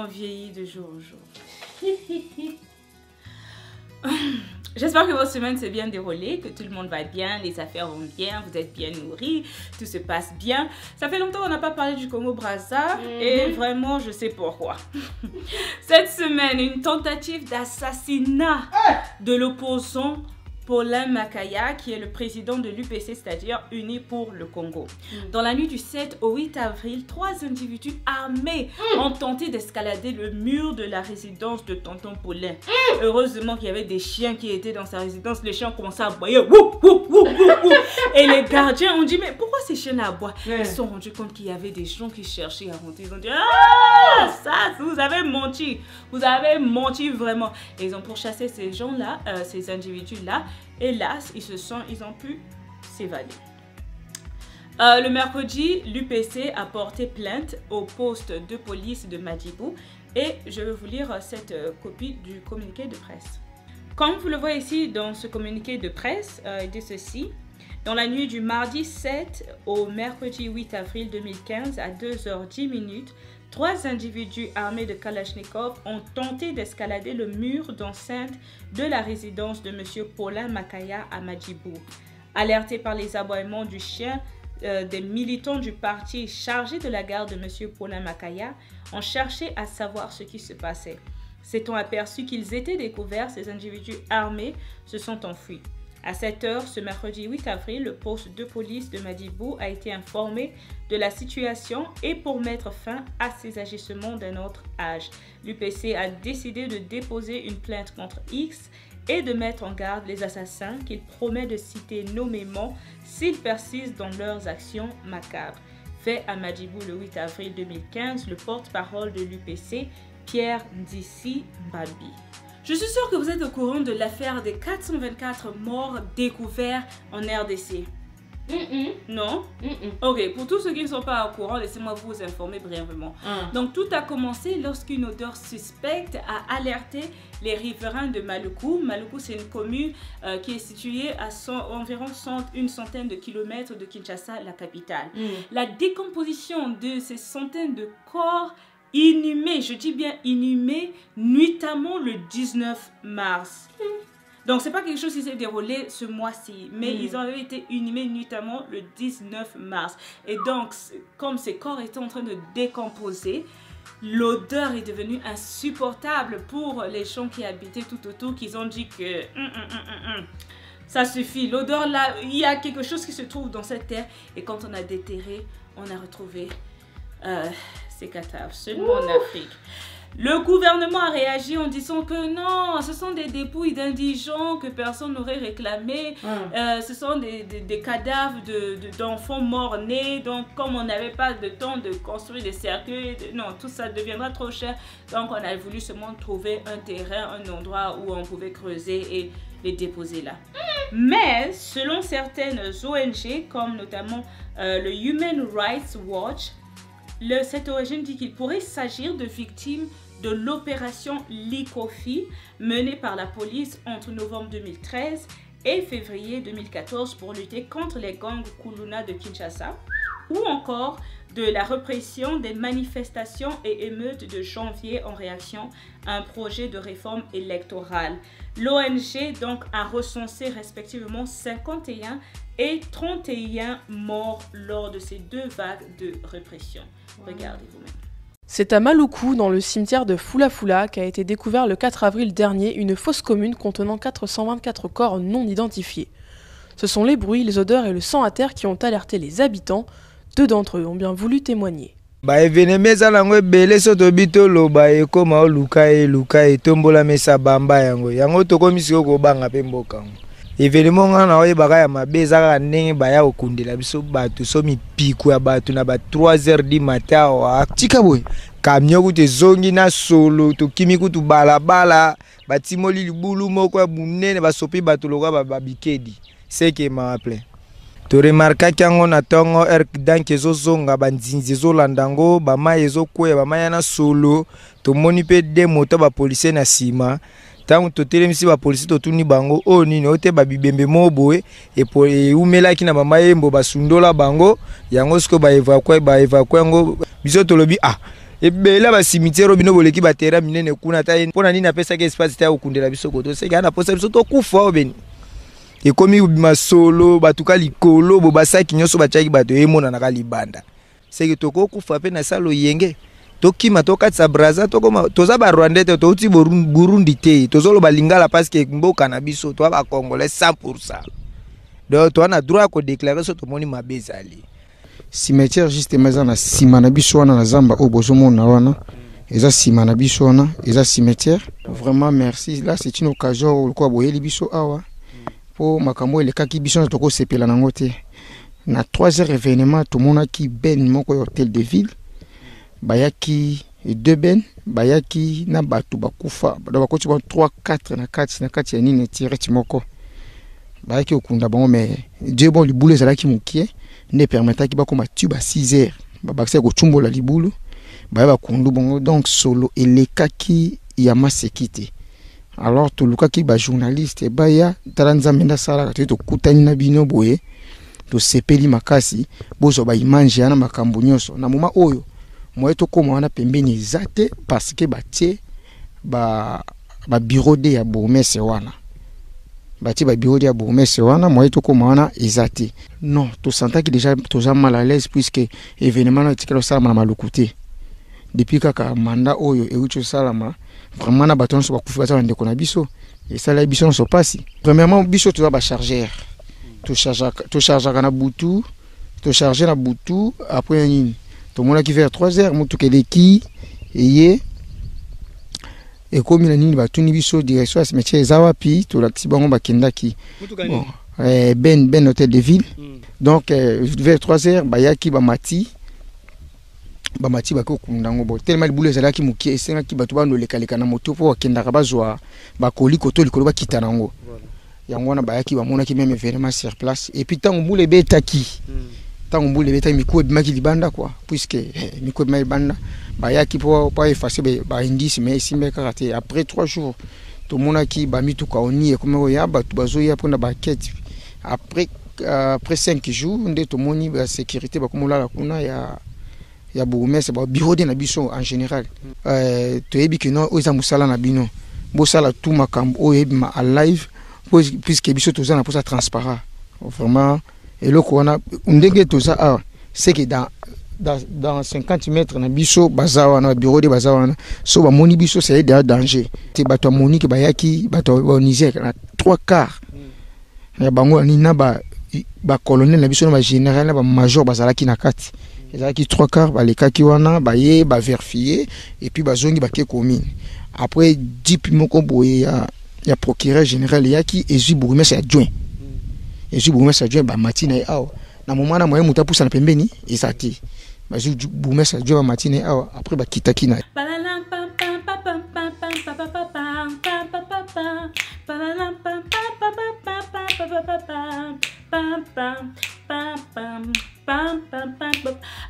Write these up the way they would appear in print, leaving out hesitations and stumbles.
vieillit de jour au jour. J'espère que votre semaine s'est bien déroulée, que tout le monde va bien, les affaires vont bien, vous êtes bien nourris, tout se passe bien. Ça fait longtemps qu'on n'a pas parlé du Congo-Brazza et vraiment, je sais pourquoi. Cette semaine, une tentative d'assassinat de l'opposant Paulin Makaya, qui est le président de l'UPC, c'est-à-dire Unis pour le Congo. Dans la nuit du 7 au 8 avril, 3 individus armés ont tenté d'escalader le mur de la résidence de tonton Paulin. Heureusement qu'il y avait des chiens qui étaient dans sa résidence. Les chiens ont commencé à aboyer. Et les gardiens ont dit, mais pourquoi ces chiens-là aboient? Ils se sont rendus compte qu'il y avait des gens qui cherchaient à rentrer. Ils ont dit, ah, ça, vous avez menti. Vous avez menti vraiment. Et ils ont pourchassé ces gens-là, ces individus-là. Hélas, ils ont pu s'évader. Le mercredi, l'UPC a porté plainte au poste de police de Madjibou et je vais vous lire cette copie du communiqué de presse. Comme vous le voyez ici dans ce communiqué de presse, il dit ceci. Dans la nuit du mardi 7 au mercredi 8 avril 2015 à 2h10, 3 individus armés de Kalachnikov ont tenté d'escalader le mur d'enceinte de la résidence de M. Paulin Makaya à Madjibou. Alertés par les aboiements du chien, des militants du parti chargés de la garde de M. Paulin Makaya ont cherché à savoir ce qui se passait. S'étant aperçus qu'ils étaient découverts, ces individus armés se sont enfuis. À 7 h, ce mercredi 8 avril, le poste de police de Madjibou a été informé de la situation et pour mettre fin à ces agissements d'un autre âge, l'UPC a décidé de déposer une plainte contre X et de mettre en garde les assassins qu'il promet de citer nommément s'ils persistent dans leurs actions macabres. Fait à Madjibou le 8 avril 2015, le porte-parole de l'UPC, Pierre Ndissi Mbabi. Je suis sûre que vous êtes au courant de l'affaire des 424 morts découverts en RDC. Non? Ok, pour tous ceux qui ne sont pas au courant, laissez-moi vous informer brièvement. Donc, tout a commencé lorsqu'une odeur suspecte a alerté les riverains de Maluku. Maluku, c'est une commune qui est située à environ une centaine de kilomètres de Kinshasa, la capitale. La décomposition de ces centaines de corps inhumés, je dis bien inhumés, nuitamment le 19 mars. Donc, ce n'est pas quelque chose qui s'est déroulé ce mois-ci, mais ils ont été inhumés nuitamment le 19 mars. Et donc, comme ces corps étaient en train de décomposer, l'odeur est devenue insupportable pour les gens qui habitaient tout autour, qu'ils ont dit que ça suffit. L'odeur là, il y a quelque chose qui se trouve dans cette terre. Et quand on a déterré, on a retrouvé ces cadavres seulement en Afrique. Le gouvernement a réagi en disant que non, ce sont des dépouilles d'indigents que personne n'aurait réclamé. Ce sont des cadavres d'enfants morts-nés. Donc, comme on n'avait pas de temps de construire des cercueils, non, tout ça deviendra trop cher. Donc, on a voulu seulement trouver un terrain, un endroit où on pouvait creuser et les déposer là. Mais, selon certaines ONG, comme notamment le Human Rights Watch, cette origine dit qu'il pourrait s'agir de victimes de l'opération Likofi menée par la police entre novembre 2013 et février 2014 pour lutter contre les gangs Kuluna de Kinshasa ou encore de la répression des manifestations et émeutes de janvier en réaction à un projet de réforme électorale. L'ONG donc a recensé respectivement 51 et 31 morts lors de ces 2 vagues de répression. Regardez vous-même. C'est à Maluku, dans le cimetière de Fulafula, qu'a été découvert le 4 avril dernier une fosse commune contenant 424 corps non identifiés. Ce sont les bruits, les odeurs et le sang à terre qui ont alerté les habitants. 2 d'entre eux ont bien voulu témoigner. Événement ngana oyebaka ya mabe ezaka ndenge baya okundela biso bato so mipiku ya bato na ba 3h du matin wa tika boy camion kutu ezongi na solo tokimi kutu balabala batimoli libulu moko ya bunene basopi bato loka babikedi seke ma appelé to remarka kyango na tongo danke ezozonga banzinzi ezolandango bamayi ezokweya bamaya na solo tomoni mpe 2 moto bapolisier na nsima. Tant que tu es police totuni bango o nini ote babibembe moboe et umelaki na mama yembo basundola bango yango siko ba evacue ngo biso tolobi ebela ba cimetière bino boleki ba terrain minene kuna ta mpona nini apesa ke espace ta okundela biso koto seki ana posa biso to kufa obeni ekomi masolo batuka likolo bo basaki nyonso bachaki bato emona na libanda seki toko kufa pe na salo yenge tokima tokatisa braza tokoma toza ba Rwandais te touti Burundi te tozoloba lingala parce que mboka na biso to ba Congolais 100%. Donc to ana droit ko déclarer so to moni mabezali cimetière justement eza na sima na biso wana na zamba o bozomona wana eza sima na biso wana eza cimetière. Vraiment merci, là c'est une occasion quoi boyeli biso awa po makambo elekaki biso na toko sepela nango te na 3h événement to mona ki ben moko hôtel de ville bayaki deux ben bayaki na batu bakufa bakoti ba 3 4 na kati ya nini tireti moko bayaki okunda bango mais Dieu bon libulu ezalaki mokie ne permetaki bakoma tuba 6h babakisa ko chumbola libulu baya bakundu bongo donc solo elekaki ya masekite. Alors to lukaki ba journaliste baya taranza menda sala to kutani na bino boye to sepeli makasi bozo ba image yana makambo nyonso na moma oyo moi to koma wana pembeni zate parce que batie ba bureau de ya bourgmestre wana batie ba bureau de ya bourgmestre wana moi to koma wana ezate non to sentaki déjà toza mal à l'aise puisque événement na tikelo sala na malukute depuis kaka manda oyo eucho salama vraiment na baton so bakufi batana ndeko na biso et ça la biso no so pasi premièrement biso toza ba chargeur to charger na butu to charger na butu après nini to mona ki vers 3h mutu keleki eye et comme na nini batuni biso direction cimetière zawapi to la tibango bakendaki bon ben hôtel de ville donc vers 3h bayaki bamati bako kundango bo tellement boule ezalaki mukie esenga ki bato bano lekaleka na moto po wakendaka bazwa bakoli koto likolo bakita nango yango wana bayaki bamona ki même événement sur place et puis tango boule betaki tango boule betaki miko bimaki libanda quoi puisque miko bimaki libanda bayaki po pas effacer ba indice mais simbe karaté après 3 jours to mona ki bamitu ka oni comme oya bato bazoya pona ba quête après 5 jours nde to moni ba sécurité bakomola la kuna ya bourgmestre ba bureau de na biso en général to yebi que non oza musala na bino bo sala tout makambo o yebi ma live puisque biso toza na posa transparent vraiment et le corona ndenge toza c'est que dans 50 mètres na biso bazawa na bureau de bazawa so ba moni biso c'est des danger te bato moni ke bayaki bato ba Niger na 3/4 na bango ni na ba colonel na biso na ba général na ba major bazalaki na kati ezalaki 3/4 balekaki wana baye ba vérifier et puis bazongi bake commune après 10 moko boye ya procureur général yaki ezui bourgmestre adjoint ba matina awa na moment na moyen muta pousa na pembeni ezati bazui bourgmestre adjoint ba matina awa après ba kitaki na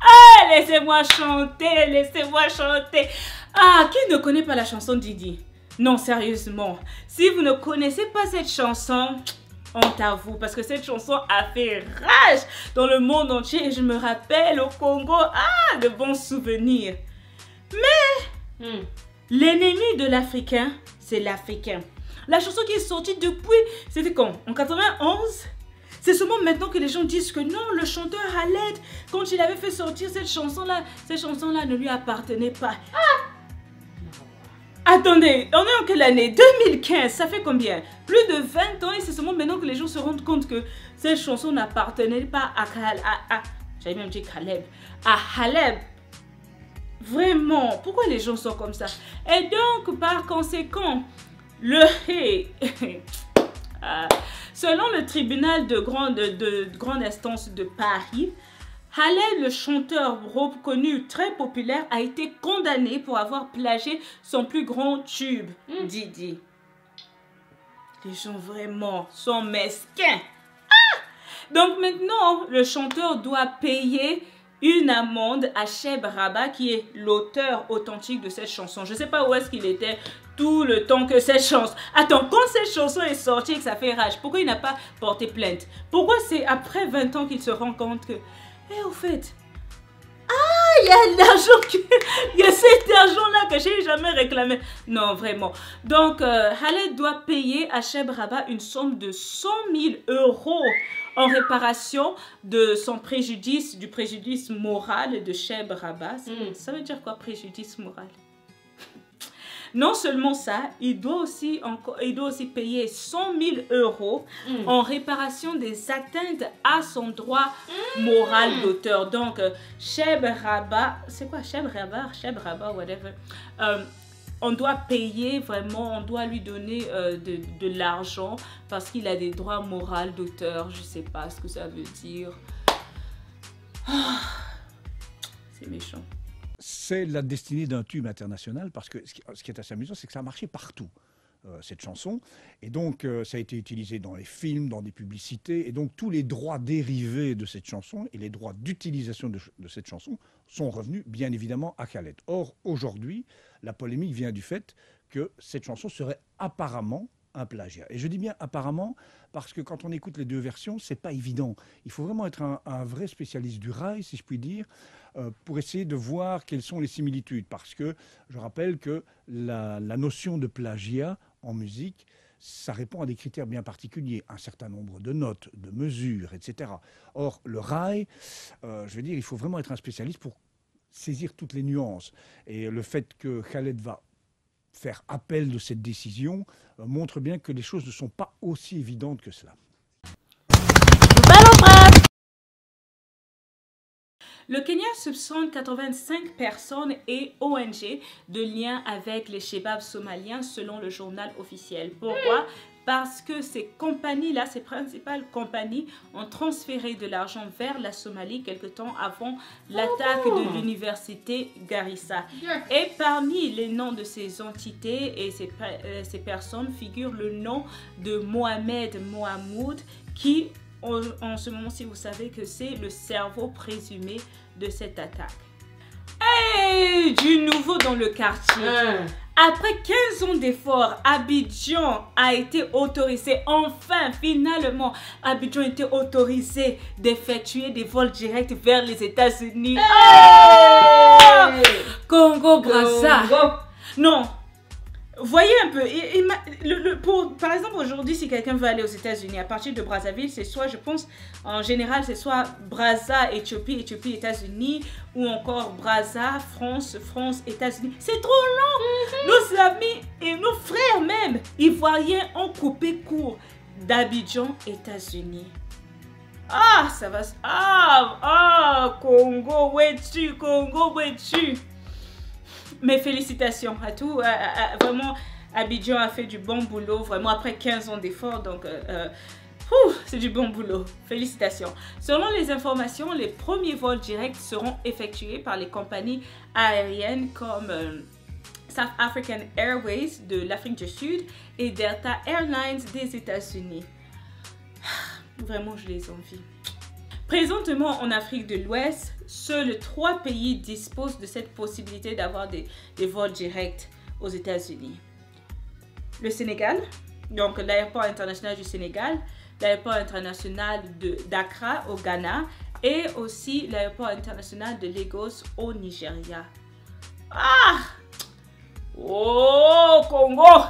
Ah, laissez-moi chanter. Ah, qui ne connaît pas la chanson Didi? Non, sérieusement, si vous ne connaissez pas cette chanson, honte à vous, parce que cette chanson a fait rage dans le monde entier et je me rappelle au Congo, de bons souvenirs. Mais l'ennemi de l'Africain, c'est l'Africain. La chanson qui est sortie depuis, c'était quand? En 91? C'est seulement maintenant que les gens disent que non, le chanteur Khaled, quand il avait fait sortir cette chanson-là ne lui appartenait pas. Attendez, on est en quelle année? 2015, ça fait combien? Plus de 20 ans et c'est seulement maintenant que les gens se rendent compte que cette chanson n'appartenait pas à j'avais même dit Caleb. À Khaled. Vraiment, pourquoi les gens sont comme ça? Et donc, par conséquent, selon le tribunal de grande instance de Paris, Khaled, le chanteur reconnu très populaire, a été condamné pour avoir plagié son plus grand tube, Didi. Les gens vraiment sont mesquins. Donc maintenant, le chanteur doit payer une amende à Cheb Rabat, qui est l'auteur authentique de cette chanson. Je ne sais pas où est-ce qu'il était tout le temps que cette chanson... Attends, quand cette chanson est sortie et que ça fait rage, pourquoi il n'a pas porté plainte? Pourquoi c'est après 20 ans qu'il se rend compte que... au fait, il y a l'argent, il y a cet argent-là que j'ai jamais réclamé. Non, vraiment. Donc, Khaled doit payer à Cheb Rabat une somme de 100 000 € en réparation de son préjudice, du préjudice moral de Cheb Rabat. Ça veut dire quoi, préjudice moral? Non seulement ça, il doit aussi payer 100 000 € en réparation des atteintes à son droit moral d'auteur. Donc, Cheb Rabat, c'est quoi Cheb Rabat, whatever. On doit payer vraiment, on doit lui donner de l'argent parce qu'il a des droits moraux d'auteur. Je ne sais pas ce que ça veut dire. C'est méchant. C'est la destinée d'un tube international parce que ce qui est assez amusant, c'est que ça a marché partout, cette chanson. Et donc, ça a été utilisé dans les films, dans des publicités. Et donc, tous les droits dérivés de cette chanson et les droits d'utilisation de cette chanson sont revenus, bien évidemment, à Khaled. Or, aujourd'hui, la polémique vient du fait que cette chanson serait apparemment un plagiat. Et je dis bien apparemment parce que quand on écoute les deux versions, c'est pas évident. Il faut vraiment être un vrai spécialiste du rail, si je puis dire, pour essayer de voir quelles sont les similitudes. Parce que je rappelle que la notion de plagiat en musique, ça répond à des critères bien particuliers, un certain nombre de notes, de mesures, etc. Or, le rail, je veux dire, il faut vraiment être un spécialiste pour saisir toutes les nuances. Et le fait que Khaled va faire appel de cette décision montre bien que les choses ne sont pas aussi évidentes que cela. Le Kenya soupçonne 85 personnes et ONG de lien avec les Chebabs somaliens selon le journal officiel. Pourquoi? Parce que ces compagnies-là, ces principales compagnies, ont transféré de l'argent vers la Somalie quelque temps avant l'attaque de l'université Garissa. Et parmi les noms de ces entités et ces personnes figure le nom de Mohamed Mohamoud qui, en ce moment-ci, vous savez que c'est le cerveau présumé de cette attaque. Hey, du nouveau dans le quartier. Après 15 ans d'efforts, Abidjan a été autorisé, enfin, finalement, Abidjan a été autorisé d'effectuer des vols directs vers les États-Unis. Hey! Congo-Brazza. Non. Voyez un peu, par exemple aujourd'hui si quelqu'un veut aller aux États-Unis à partir de Brazzaville, c'est soit, je pense en général c'est soit Brazza, Éthiopie, Éthiopie, États-Unis ou encore Brazza, France, France, États-Unis. C'est trop long. Nos amis et nos frères même ivoiriens ont coupé court d'Abidjan, États-Unis. Ah, ça va. Congo, où es-tu? Congo, où es-tu? Mes félicitations à tout. Vraiment, Abidjan a fait du bon boulot, vraiment après 15 ans d'efforts. Donc, c'est du bon boulot. Félicitations. Selon les informations, les premiers vols directs seront effectués par les compagnies aériennes comme South African Airways de l'Afrique du Sud et Delta Airlines des États-Unis. Vraiment, je les envie. Présentement, en Afrique de l'Ouest, seuls 3 pays disposent de cette possibilité d'avoir des vols directs aux États-Unis. Le Sénégal, donc l'aéroport international du Sénégal, l'aéroport international d'Accra au Ghana et aussi l'aéroport international de Lagos au Nigeria. Ah! Oh, Congo!